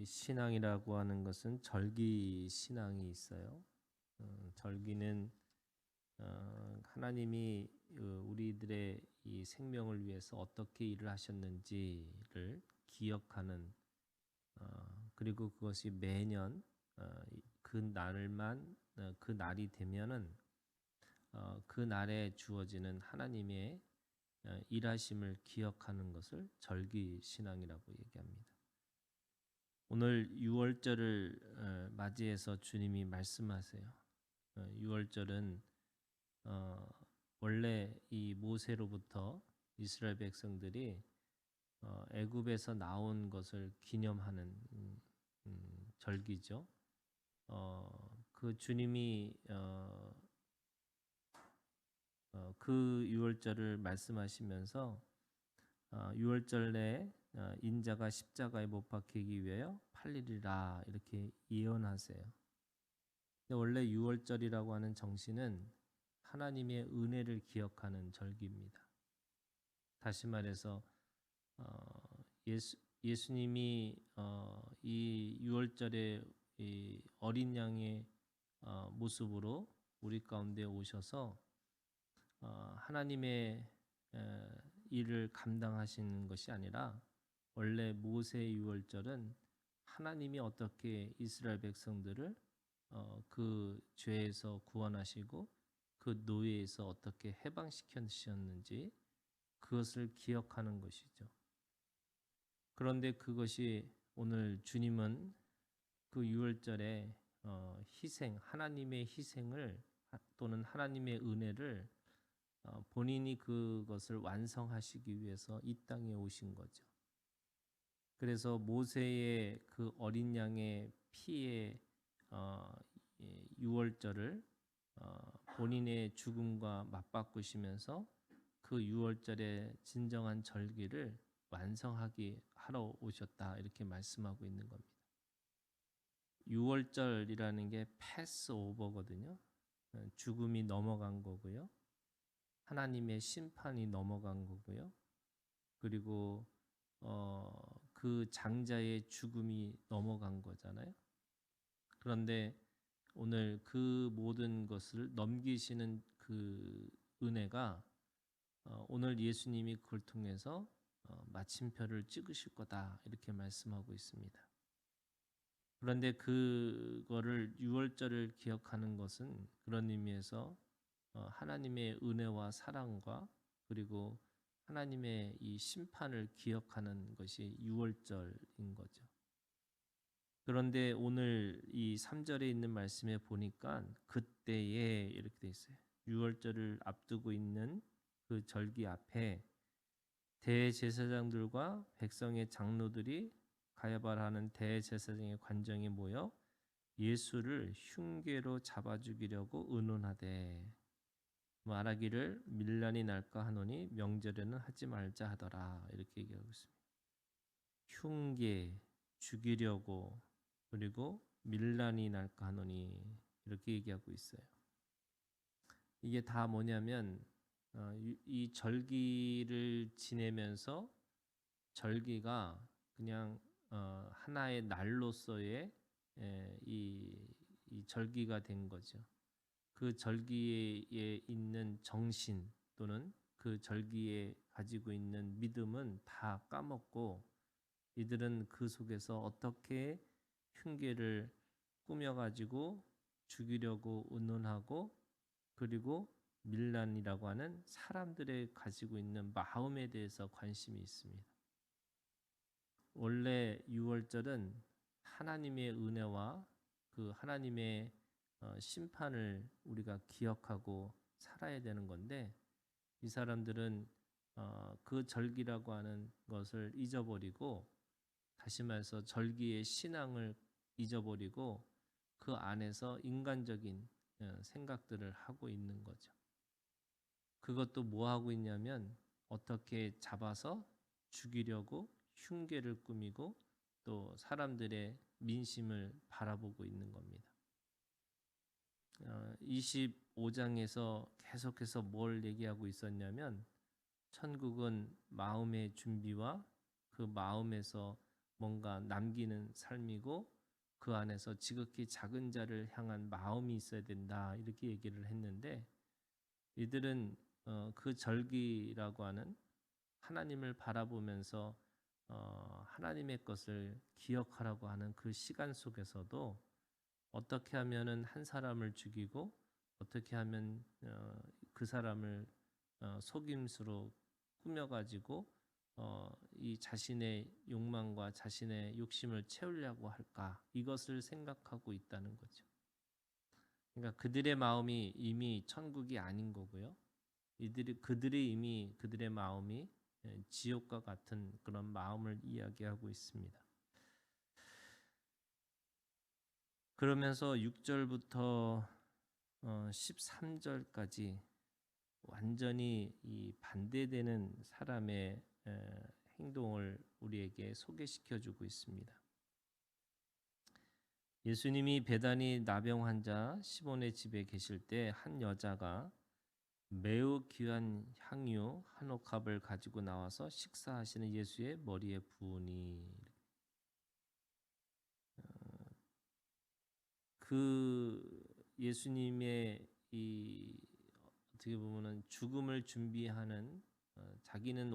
우리 신앙이라고 하는 것은 절기 신앙이 있어요. 절기는 하나님이 우리들의 이 생명을 위해서 어떻게 일을 하셨는지를 기억하는 그리고 그것이 매년 그 날만 그 날이 되면은 그 날에 주어지는 하나님의 일하심을 기억하는 것을 절기 신앙이라고 얘기합니다. 오늘 6월절을 맞이해서 주님이 말씀하세요. 6월절은 원래 이 모세로부터 이스라엘 백성들이 애굽에서 나온 것을 기념하는 절기죠. 그 주님이 그 6월절을 말씀하시면서 6월절 내에 인자가 십자가에 못 박히기 위하여 팔리리라 이렇게 예언하세요. 근데 원래 6월절이라고 하는 정신은 하나님의 은혜를 기억하는 절기입니다. 다시 말해서 예수님이 이 6월절에 이 어린 양의 모습으로 우리 가운데 오셔서 하나님의 일을 감당하시는 것이 아니라 원래 모세의 6월절은 하나님이 어떻게 이스라엘 백성들을 그 죄에서 구원하시고 그 노예에서 어떻게 해방시키셨는지 그것을 기억하는 것이죠. 그런데 그것이 오늘 주님은 그 6월절에 희생, 하나님의 희생을 또는 하나님의 은혜를 본인이 그것을 완성하시기 위해서 이 땅에 오신 거죠. 그래서 모세의 그 어린 양의 피에 6월절을 본인의 죽음과 맞바꾸시면서 그 6월절의 진정한 절기를 완성하기 하러 오셨다 이렇게 말씀하고 있는 겁니다. 6월절이라는 게 패스오버거든요. 죽음이 넘어간 거고요. 하나님의 심판이 넘어간 거고요. 그리고 그 장자의 죽음이 넘어간 거잖아요. 그런데 오늘 그 모든 것을 넘기시는 그 은혜가 오늘 예수님이 그걸 통해서 마침표를 찍으실 거다 이렇게 말씀하고 있습니다. 그런데 그거를 6월절을 기억하는 것은 그런 의미에서 하나님의 은혜와 사랑과 그리고 하나님의 이 심판을 기억하는 것이 6월절인 거죠. 그런데 오늘 이 3절에 있는 말씀에 보니까 그때에 이렇게 돼 있어요. 6월절을 앞두고 있는 그 절기 앞에 대제사장들과 백성의 장로들이 가야바라는 대제사장의 관정에 모여 예수를 흉계로 잡아 죽이려고 의논하되 말하기를 밀란이 날까 하노니 명절에는 하지 말자 하더라 이렇게 얘기하고 있습니다. 흉계 죽이려고 그리고 밀란이 날까 하노니 이렇게 얘기하고 있어요. 이게 다 뭐냐면 이 절기를 지내면서 절기가 그냥 하나의 날로서의 이 절기가 된 거죠. 그 절기에 있는 정신 또는 그 절기에 가지고 있는 믿음은 다 까먹고 이들은 그 속에서 어떻게 흉계를 꾸며가지고 죽이려고 의논하고 그리고 밀란이라고 하는 사람들의 가지고 있는 마음에 대해서 관심이 있습니다. 원래 6월절은 하나님의 은혜와 그 하나님의 심판을 우리가 기억하고 살아야 되는 건데 이 사람들은 그 절기라고 하는 것을 잊어버리고 다시 말해서 절기의 신앙을 잊어버리고 그 안에서 인간적인 생각들을 하고 있는 거죠. 그것도 뭐 하고 있냐면 어떻게 잡아서 죽이려고 흉계를 꾸미고 또 사람들의 민심을 바라보고 있는 겁니다. 25장에서 계속해서 뭘 얘기하고 있었냐면 천국은 마음의 준비와 그 마음에서 뭔가 남기는 삶이고 그 안에서 지극히 작은 자를 향한 마음이 있어야 된다 이렇게 얘기를 했는데 이들은 그 절기라고 하는 하나님을 바라보면서 하나님의 것을 기억하라고 하는 그 시간 속에서도 어떻게 하면은 한 사람을 죽이고 어떻게 하면 그 사람을 속임수로 꾸며가지고 이 자신의 욕망과 자신의 욕심을 채우려고 할까 이것을 생각하고 있다는 거죠. 그러니까 그들의 마음이 이미 천국이 아닌 거고요. 그들의 마음이 지옥과 같은 그런 마음을 이야기하고 있습니다. 그러면서 6절부터 13절까지 완전히 이 반대되는 사람의 행동을 우리에게 소개시켜 주고 있습니다. 예수님이 베다니 나병 환자 시몬의 집에 계실 때 한 여자가 매우 귀한 향유 한 옥합을 가지고 나와서 식사하시는 예수의 머리에 부으니 그 예수님의 이 어떻게 보면은 죽음을 준비하는 자기는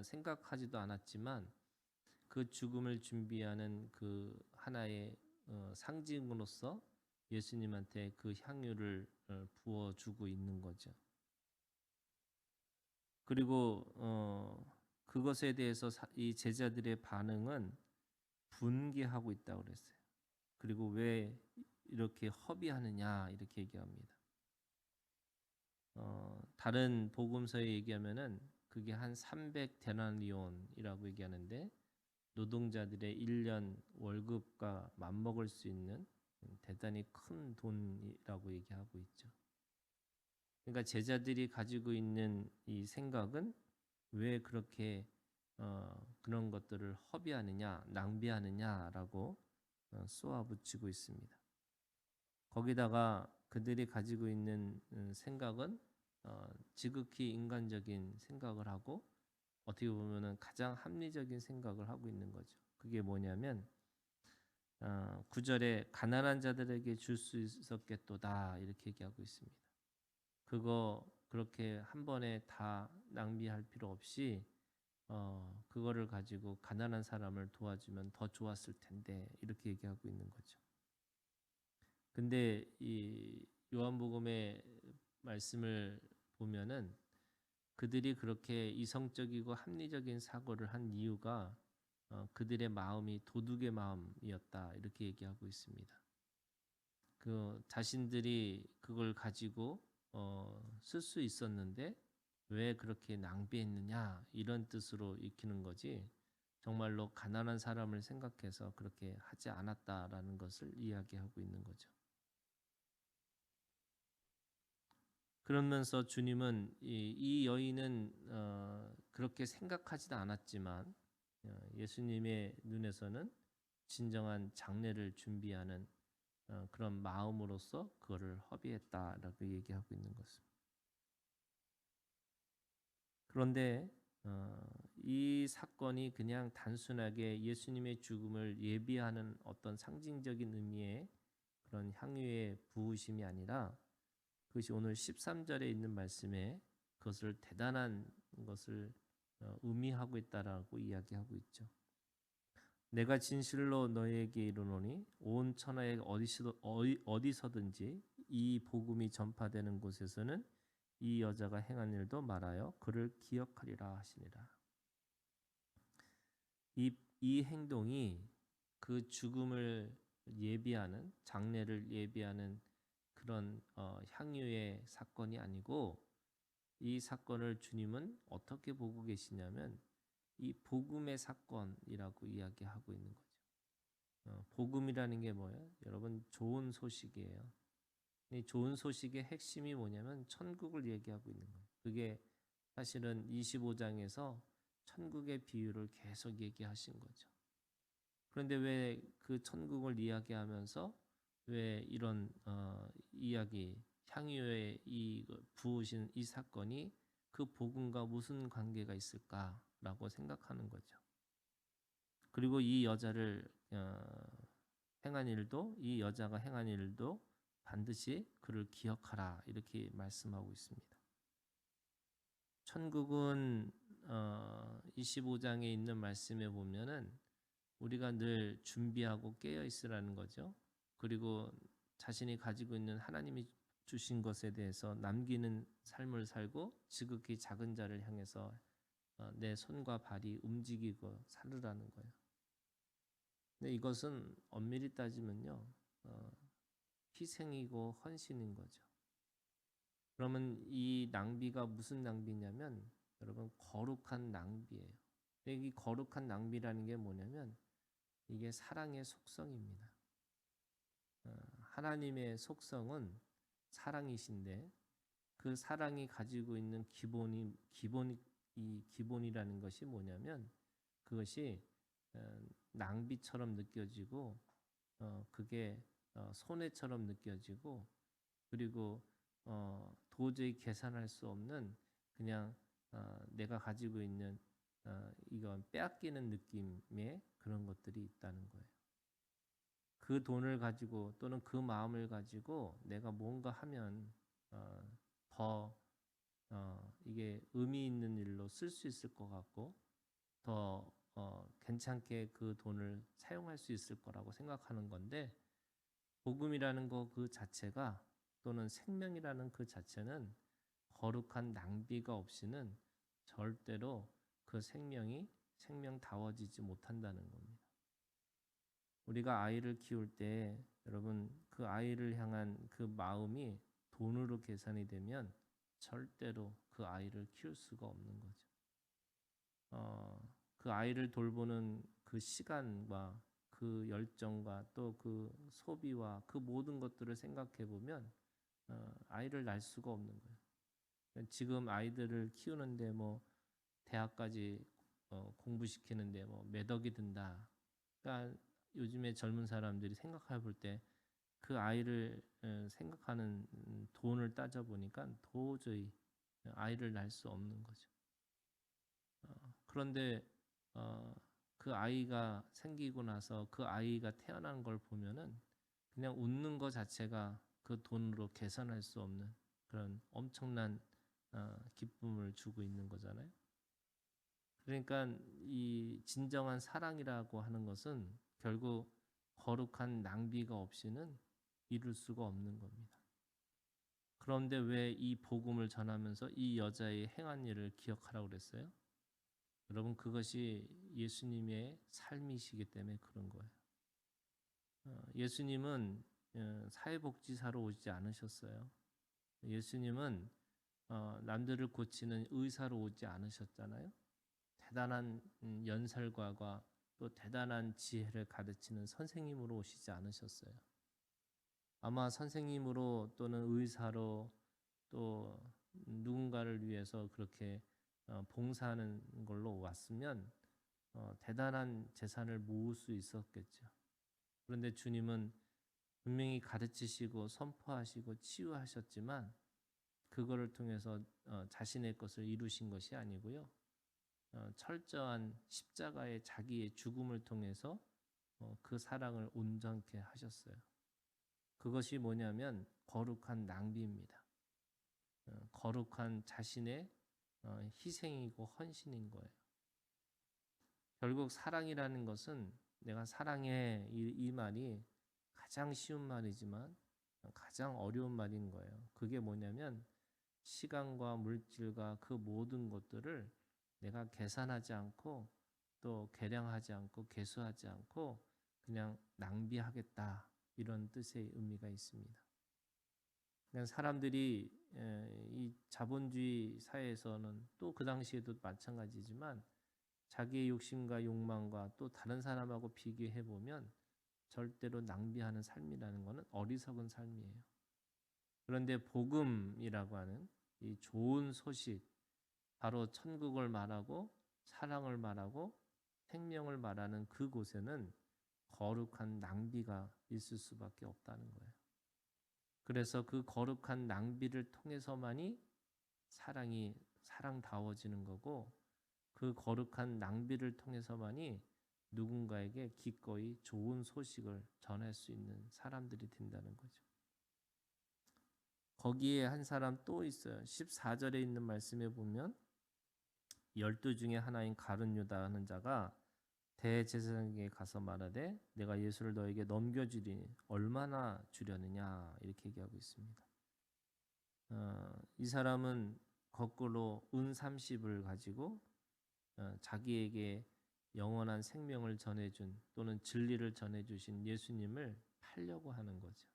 생각하지도 않았지만 그 죽음을 준비하는 그 하나의 상징으로서 예수님한테 그 향유를 부어주고 있는 거죠. 그리고 그것에 대해서 이 제자들의 반응은 분개하고 있다고 그랬어요. 그리고 왜 이렇게 허비하느냐 이렇게 얘기합니다. 다른 복음서에 얘기하면은 그게 한 300데나리온이라고 얘기하는데 노동자들의 1년 월급과 맞먹을 수 있는 대단히 큰 돈이라고 얘기하고 있죠. 그러니까 제자들이 가지고 있는 이 생각은 왜 그렇게 그런 것들을 허비하느냐, 낭비하느냐라고 쏘아붙이고 있습니다. 거기다가 그들이 가지고 있는 생각은 지극히 인간적인 생각을 하고 어떻게 보면은 가장 합리적인 생각을 하고 있는 거죠. 그게 뭐냐면 9절에 가난한 자들에게 줄 수 있었겠도다 이렇게 얘기하고 있습니다. 그거 그렇게 한 번에 다 낭비할 필요 없이 그거를 가지고 가난한 사람을 도와주면 더 좋았을 텐데 이렇게 얘기하고 있는 거죠. 근데 이 요한복음의 말씀을 보면은 그들이 그렇게 이성적이고 합리적인 사고를 한 이유가 그들의 마음이 도둑의 마음이었다 이렇게 얘기하고 있습니다. 그 자신들이 그걸 가지고 쓸 수 있었는데 왜 그렇게 낭비했느냐 이런 뜻으로 익히는 거지 정말로 가난한 사람을 생각해서 그렇게 하지 않았다라는 것을 이야기하고 있는 거죠. 그러면서 주님은 이 여인은 그렇게 생각하지도 않았지만 예수님의 눈에서는 진정한 장례를 준비하는 그런 마음으로서 그거를 허비했다라고 얘기하고 있는 것입니다. 그런데 이 사건이 그냥 단순하게 예수님의 죽음을 예비하는 어떤 상징적인 의미의 그런 향유의 부으심이 아니라 그것이 오늘 13절에 있는 말씀에 그것을 대단한 것을 의미하고 있다라고 이야기하고 있죠. 내가 진실로 너희에게 이르노니 온 천하에 어디서든지 이 복음이 전파되는 곳에서는 이 여자가 행한 일도 말하여 그를 기억하리라 하시니라. 이 행동이 그 죽음을 예비하는 장례를 예비하는 그런 향유의 사건이 아니고 이 사건을 주님은 어떻게 보고 계시냐면 이 복음의 사건이라고 이야기하고 있는 거죠. 복음이라는 게 뭐예요? 여러분 좋은 소식이에요. 이 좋은 소식의 핵심이 뭐냐면 천국을 얘기하고 있는 거예요. 그게 사실은 25장에서 천국의 비유를 계속 얘기하신 거죠. 그런데 왜 그 천국을 이야기하면서 왜 이런 이야기 향유에 부으신 이 사건이 그 복음과 무슨 관계가 있을까라고 생각하는 거죠. 그리고 이 여자를 행한 일도 이 여자가 행한 일도 반드시 그를 기억하라 이렇게 말씀하고 있습니다. 천국은 25장에 있는 말씀에 보면은 우리가 늘 준비하고 깨어 있으라는 거죠. 그리고 자신이 가지고 있는 하나님이 주신 것에 대해서 남기는 삶을 살고 지극히 작은 자를 향해서 내 손과 발이 움직이고 살으라는 거예요. 근데 이것은 엄밀히 따지면요, 희생이고 헌신인 거죠. 그러면 이 낭비가 무슨 낭비냐면 여러분 거룩한 낭비예요. 이 거룩한 낭비라는 게 뭐냐면 이게 사랑의 속성입니다. 하나님의 속성은 사랑이신데 그 사랑이 가지고 있는 기본이라는 것이 뭐냐면 그것이 낭비처럼 느껴지고 그게 손해처럼 느껴지고 그리고 도저히 계산할 수 없는 그냥 내가 가지고 있는 이건 빼앗기는 느낌의 그런 것들이 있다는 거예요. 그 돈을 가지고 또는 그 마음을 가지고 내가 뭔가 하면 더 이게 의미 있는 일로 쓸 수 있을 것 같고 더 괜찮게 그 돈을 사용할 수 있을 거라고 생각하는 건데 복음이라는 거 그 자체가 또는 생명이라는 그 자체는 거룩한 낭비가 없이는 절대로 그 생명이 생명다워지지 못한다는 겁니다. 우리가 아이를 키울 때 여러분 그 아이를 향한 그 마음이 돈으로 계산이 되면 절대로 그 아이를 키울 수가 없는 거죠. 그 아이를 돌보는 그 시간과 그 열정과 또 그 소비와 그 모든 것들을 생각해 보면 아이를 낳을 수가 없는 거예요. 지금 아이들을 키우는데 뭐 대학까지 공부시키는데 뭐 몇 억이 든다. 그러니까 요즘에 젊은 사람들이 생각해 볼 때 그 아이를 생각하는 돈을 따져 보니까 도저히 아이를 낳을 수 없는 거죠. 그런데 그 아이가 생기고 나서 그 아이가 태어난 걸 보면은 그냥 웃는 것 자체가 그 돈으로 계산할 수 없는 그런 엄청난 기쁨을 주고 있는 거잖아요. 그러니까 이 진정한 사랑이라고 하는 것은 결국 거룩한 낭비가 없이는 이룰 수가 없는 겁니다. 그런데 왜 이 복음을 전하면서 이 여자의 행한 일을 기억하라고 그랬어요? 여러분 그것이 예수님의 삶이시기 때문에 그런 거예요. 예수님은 사회복지사로 오지 않으셨어요. 예수님은 남들을 고치는 의사로 오지 않으셨잖아요. 대단한 연설가와 또 대단한 지혜를 가르치는 선생님으로 오시지 않으셨어요. 아마 선생님으로 또는 의사로 또 누군가를 위해서 그렇게 봉사하는 걸로 왔으면 대단한 재산을 모을 수 있었겠죠. 그런데 주님은 분명히 가르치시고 선포하시고 치유하셨지만 그거를 통해서 자신의 것을 이루신 것이 아니고요. 철저한 십자가의 자기의 죽음을 통해서 그 사랑을 온전케 하셨어요. 그것이 뭐냐면 거룩한 낭비입니다. 거룩한 자신의 희생이고 헌신인 거예요. 결국 사랑이라는 것은 내가 사랑해 이 말이 가장 쉬운 말이지만 가장 어려운 말인 거예요. 그게 뭐냐면 시간과 물질과 그 모든 것들을 내가 계산하지 않고 또 계량하지 않고 계수하지 않고 그냥 낭비하겠다 이런 뜻의 의미가 있습니다. 그러니까 사람들이 이 자본주의 사회에서는 또 그 당시에도 마찬가지지만 자기의 욕심과 욕망과 또 다른 사람하고 비교해 보면 절대로 낭비하는 삶이라는 것은 어리석은 삶이에요. 그런데 복음이라고 하는 이 좋은 소식, 바로 천국을 말하고 사랑을 말하고 생명을 말하는 그곳에는 거룩한 낭비가 있을 수밖에 없다는 거예요. 그래서 그 거룩한 낭비를 통해서만이 사랑다워지는 거고 그 거룩한 낭비를 통해서만이 누군가에게 기꺼이 좋은 소식을 전할 수 있는 사람들이 된다는 거죠. 거기에 한 사람 또 있어요. 14절에 있는 말씀에 보면 12 중에 하나인 가룟 유다 하는 자가 대제사장에게 가서 말하되 내가 예수를 너에게 넘겨주리니 얼마나 주려느냐 이렇게 얘기하고 있습니다. 이 사람은 거꾸로 은 30을 가지고 자기에게 영원한 생명을 전해준 또는 진리를 전해주신 예수님을 팔려고 하는 거죠.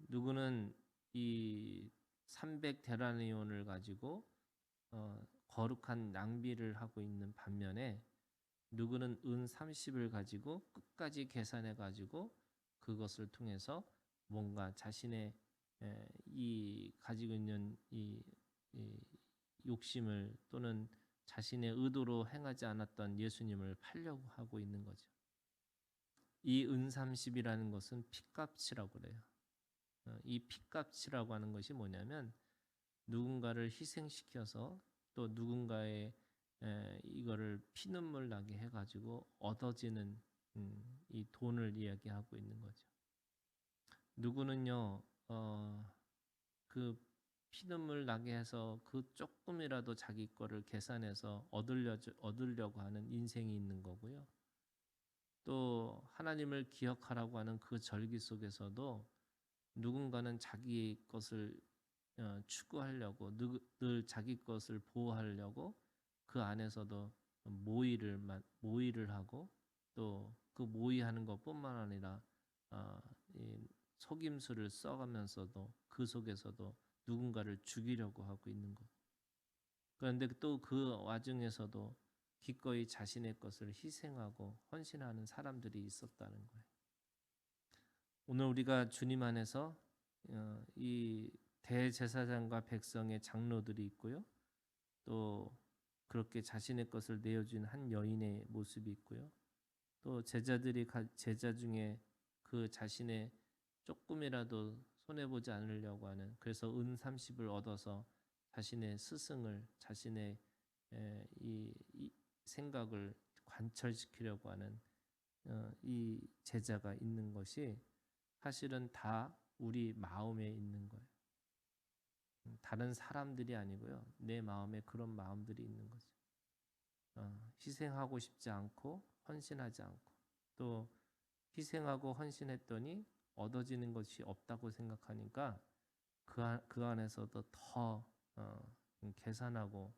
누구는 이 300데나리온을 가지고 거룩한 낭비를 하고 있는 반면에 누구는 은 30을 가지고 끝까지 계산해 가지고 그것을 통해서 뭔가 자신의 이 가지고 있는 이 욕심을 또는 자신의 의도로 행하지 않았던 예수님을 팔려고 하고 있는 거죠. 이 은 30이라는 것은 핏값이라고 그래요. 이 핏값이라고 하는 것이 뭐냐면 누군가를 희생시켜서 또 누군가의 이거를 피눈물 나게 해가지고 얻어지는 이 돈을 이야기하고 있는 거죠. 누구는요, 그 피눈물 나게 해서 그 조금이라도 자기 거를 계산해서 얻으려고 하는 인생이 있는 거고요. 또 하나님을 기억하라고 하는 그 절기 속에서도 누군가는 자기 것을 추구하려고 늘 자기 것을 보호하려고 그 안에서도 모의를 하고 또 그 모의하는 것뿐만 아니라 속임수를 써가면서도 그 속에서도 누군가를 죽이려고 하고 있는 것. 그런데 또 그 와중에서도 기꺼이 자신의 것을 희생하고 헌신하는 사람들이 있었다는 거예요. 오늘 우리가 주님 안에서 이 대제사장과 백성의 장로들이 있고요. 또 그렇게 자신의 것을 내어준 한 여인의 모습이 있고요. 또 제자 중에 그 자신의 조금이라도 손해보지 않으려고 하는 그래서 은 30을 얻어서 자신의 스승을 자신의 이 생각을 관철시키려고 하는 이 제자가 있는 것이 사실은 다 우리 마음에 있는 거예요. 다른 사람들이 아니고요. 내 마음에 그런 마음들이 있는 거죠. 희생하고 싶지 않고 헌신하지 않고 또 희생하고 헌신했더니 얻어지는 것이 없다고 생각하니까 그 안에서도 더 계산하고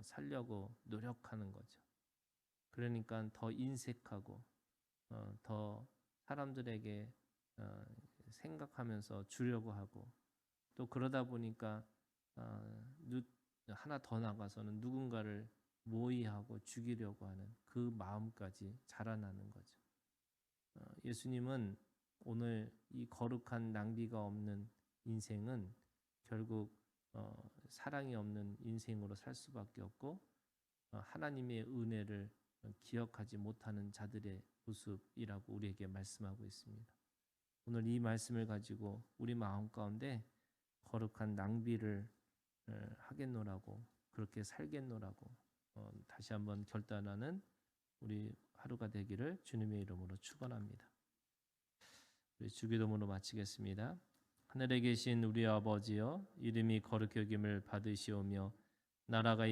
살려고 노력하는 거죠. 그러니까 더 인색하고 더 사람들에게 생각하면서 주려고 하고 또 그러다 보니까 하나 더 나가서는 누군가를 모의하고 죽이려고 하는 그 마음까지 자라나는 거죠. 예수님은 오늘 이 거룩한 낭비가 없는 인생은 결국 사랑이 없는 인생으로 살 수밖에 없고 하나님의 은혜를 기억하지 못하는 자들의 모습이라고 우리에게 말씀하고 있습니다. 오늘 이 말씀을 가지고 우리 마음 가운데 거룩한 낭비를 하겠노라고 그렇게 살겠노라고 다시 한번 결단하는 우리 하루가 되기를 주님의 이름으로 축원합니다. 우리 주기도문으로 마치겠습니다. 하늘에 계신 우리 아버지여 이름이 거룩히 여김을 받으시오며 나라가